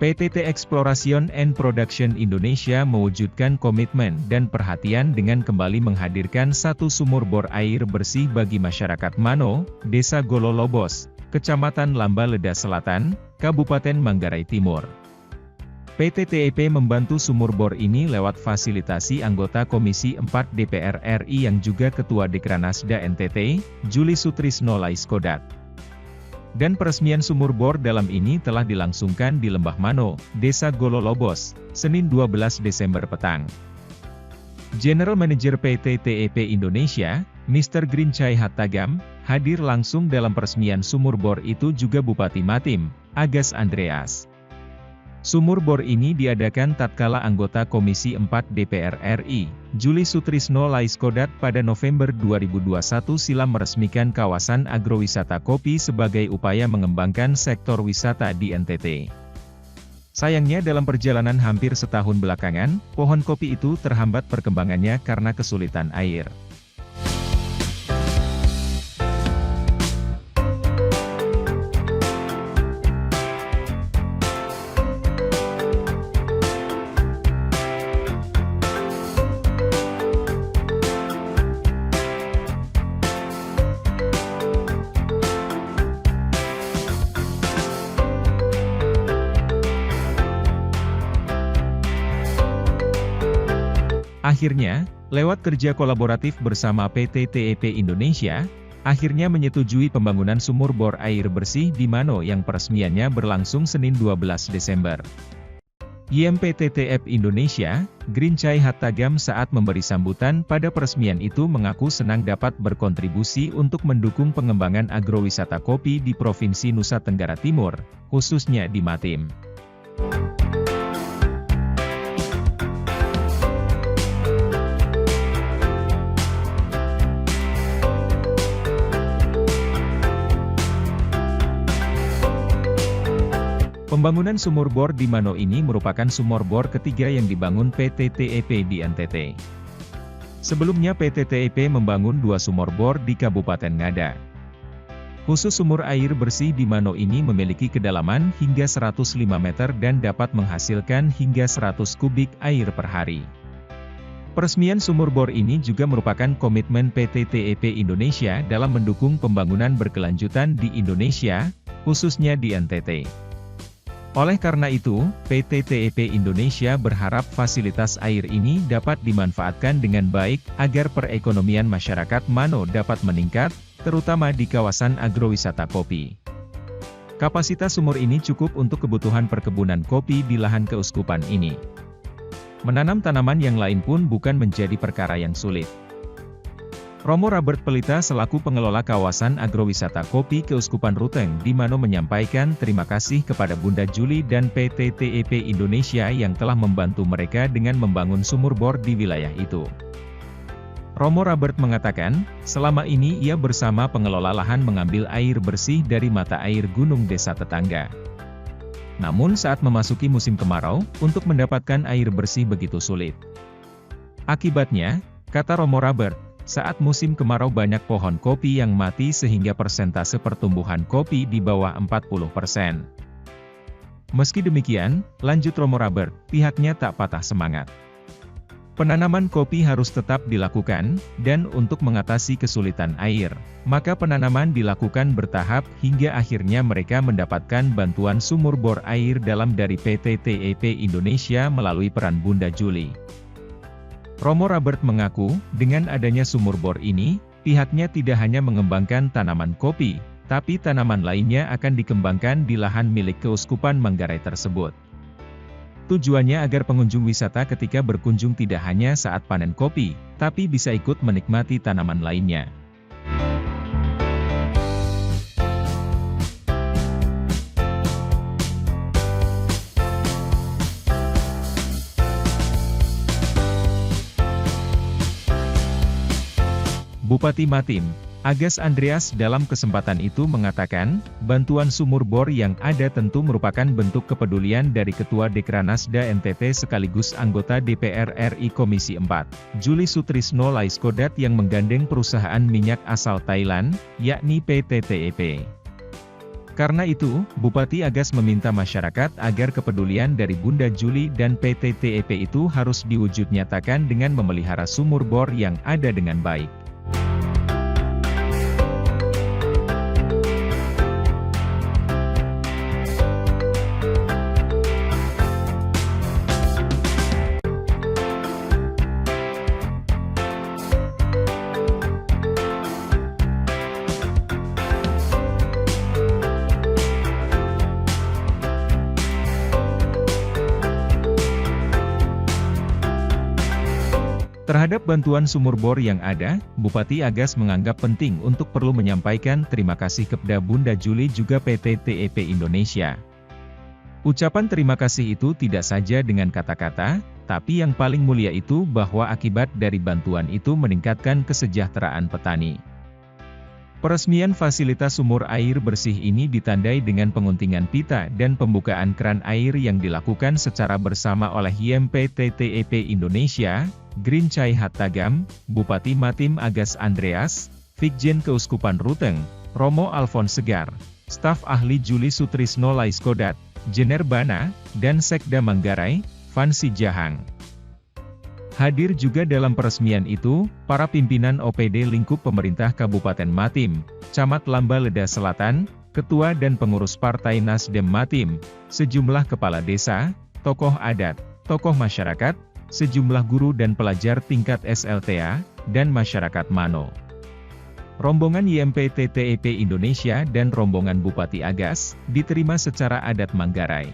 PTT Exploration and Production Indonesia mewujudkan komitmen dan perhatian dengan kembali menghadirkan satu sumur bor air bersih bagi masyarakat Mano, Desa Gololobos, Kecamatan Lambaleda Selatan, Kabupaten Manggarai Timur. PTTEP membantu sumur bor ini lewat fasilitasi anggota Komisi 4 DPR RI yang juga Ketua Dekranasda NTT, Juli Sutrisno Laiskodat. Dan peresmian sumur bor dalam ini telah dilangsungkan di Lembah Mano, Desa Gololobos, Senin 12 Desember petang. General Manager PTTEP Indonesia, Mr. Grincai Hattagam, hadir langsung dalam peresmian sumur bor itu juga Bupati Matim, Agas Andreas. Sumur bor ini diadakan tatkala anggota Komisi 4 DPR RI, Juli Sutrisno Laiskodat pada November 2021 silam meresmikan kawasan agrowisata kopi sebagai upaya mengembangkan sektor wisata di NTT. Sayangnya dalam perjalanan hampir setahun belakangan, pohon kopi itu terhambat perkembangannya karena kesulitan air. Akhirnya, lewat kerja kolaboratif bersama PTTEP Indonesia, akhirnya menyetujui pembangunan sumur bor air bersih di Mano yang peresmiannya berlangsung Senin 12 Desember. YMPTTEP Indonesia, Grincai Hattagam saat memberi sambutan pada peresmian itu mengaku senang dapat berkontribusi untuk mendukung pengembangan agrowisata kopi di Provinsi Nusa Tenggara Timur, khususnya di Matim. Pembangunan sumur bor di Mano ini merupakan sumur bor ketiga yang dibangun PTTEP di NTT. Sebelumnya PTTEP membangun 2 sumur bor di Kabupaten Ngada. Khusus sumur air bersih di Mano ini memiliki kedalaman hingga 105 meter dan dapat menghasilkan hingga 100 kubik air per hari. Peresmian sumur bor ini juga merupakan komitmen PTTEP Indonesia dalam mendukung pembangunan berkelanjutan di Indonesia, khususnya di NTT. Oleh karena itu, PTTEP Indonesia berharap fasilitas air ini dapat dimanfaatkan dengan baik, agar perekonomian masyarakat Mano dapat meningkat, terutama di kawasan agrowisata kopi. Kapasitas sumur ini cukup untuk kebutuhan perkebunan kopi di lahan keuskupan ini. Menanam tanaman yang lain pun bukan menjadi perkara yang sulit. Romo Robert Pelita selaku pengelola kawasan agrowisata kopi Keuskupan Ruteng di Mano menyampaikan terima kasih kepada Bunda Juli dan PTTEP Indonesia yang telah membantu mereka dengan membangun sumur bor di wilayah itu. Romo Robert mengatakan, selama ini ia bersama pengelola lahan mengambil air bersih dari mata air gunung desa tetangga. Namun saat memasuki musim kemarau, untuk mendapatkan air bersih begitu sulit. Akibatnya, kata Romo Robert, saat musim kemarau banyak pohon kopi yang mati sehingga persentase pertumbuhan kopi di bawah 40%. Meski demikian, lanjut Romo Robert, pihaknya tak patah semangat. Penanaman kopi harus tetap dilakukan, dan untuk mengatasi kesulitan air, maka penanaman dilakukan bertahap hingga akhirnya mereka mendapatkan bantuan sumur bor air dalam dari PTTEP Indonesia melalui peran Bunda Juli. Romo Robert mengaku, dengan adanya sumur bor ini, pihaknya tidak hanya mengembangkan tanaman kopi, tapi tanaman lainnya akan dikembangkan di lahan milik Keuskupan Manggarai tersebut. Tujuannya agar pengunjung wisata ketika berkunjung tidak hanya saat panen kopi, tapi bisa ikut menikmati tanaman lainnya. Bupati Matim, Agas Andreas dalam kesempatan itu mengatakan, bantuan sumur bor yang ada tentu merupakan bentuk kepedulian dari Ketua Dekranasda NTT sekaligus anggota DPR RI Komisi 4, Juli Sutrisno Laiskodat yang menggandeng perusahaan minyak asal Thailand, yakni PTTEP. Karena itu, Bupati Agas meminta masyarakat agar kepedulian dari Bunda Juli dan PT TEP itu harus diwujud nyatakan dengan memelihara sumur bor yang ada dengan baik. Terhadap bantuan sumur bor yang ada, Bupati Agas menganggap penting untuk perlu menyampaikan terima kasih kepada Bunda Juli juga PT TEP Indonesia. Ucapan terima kasih itu tidak saja dengan kata-kata, tapi yang paling mulia itu bahwa akibat dari bantuan itu meningkatkan kesejahteraan petani. Peresmian fasilitas sumur air bersih ini ditandai dengan penguntingan pita dan pembukaan keran air yang dilakukan secara bersama oleh YMPT TEP Indonesia, Green Chai Hattagam, Bupati Matim Agas Andreas, Vikjen Keuskupan Ruteng, Romo Alfons Segar, staf ahli Juli Sutrisno Laiskodat, Jener Bana, dan Sekda Manggarai, Fansi Jahang. Hadir juga dalam peresmian itu, para pimpinan OPD lingkup pemerintah Kabupaten Matim, Camat Lamba Leda Selatan, Ketua dan Pengurus Partai Nasdem Matim, sejumlah kepala desa, tokoh adat, tokoh masyarakat, sejumlah guru dan pelajar tingkat SLTA, dan masyarakat Mano. Rombongan YMPT TEP Indonesia dan rombongan Bupati Agas, diterima secara adat Manggarai.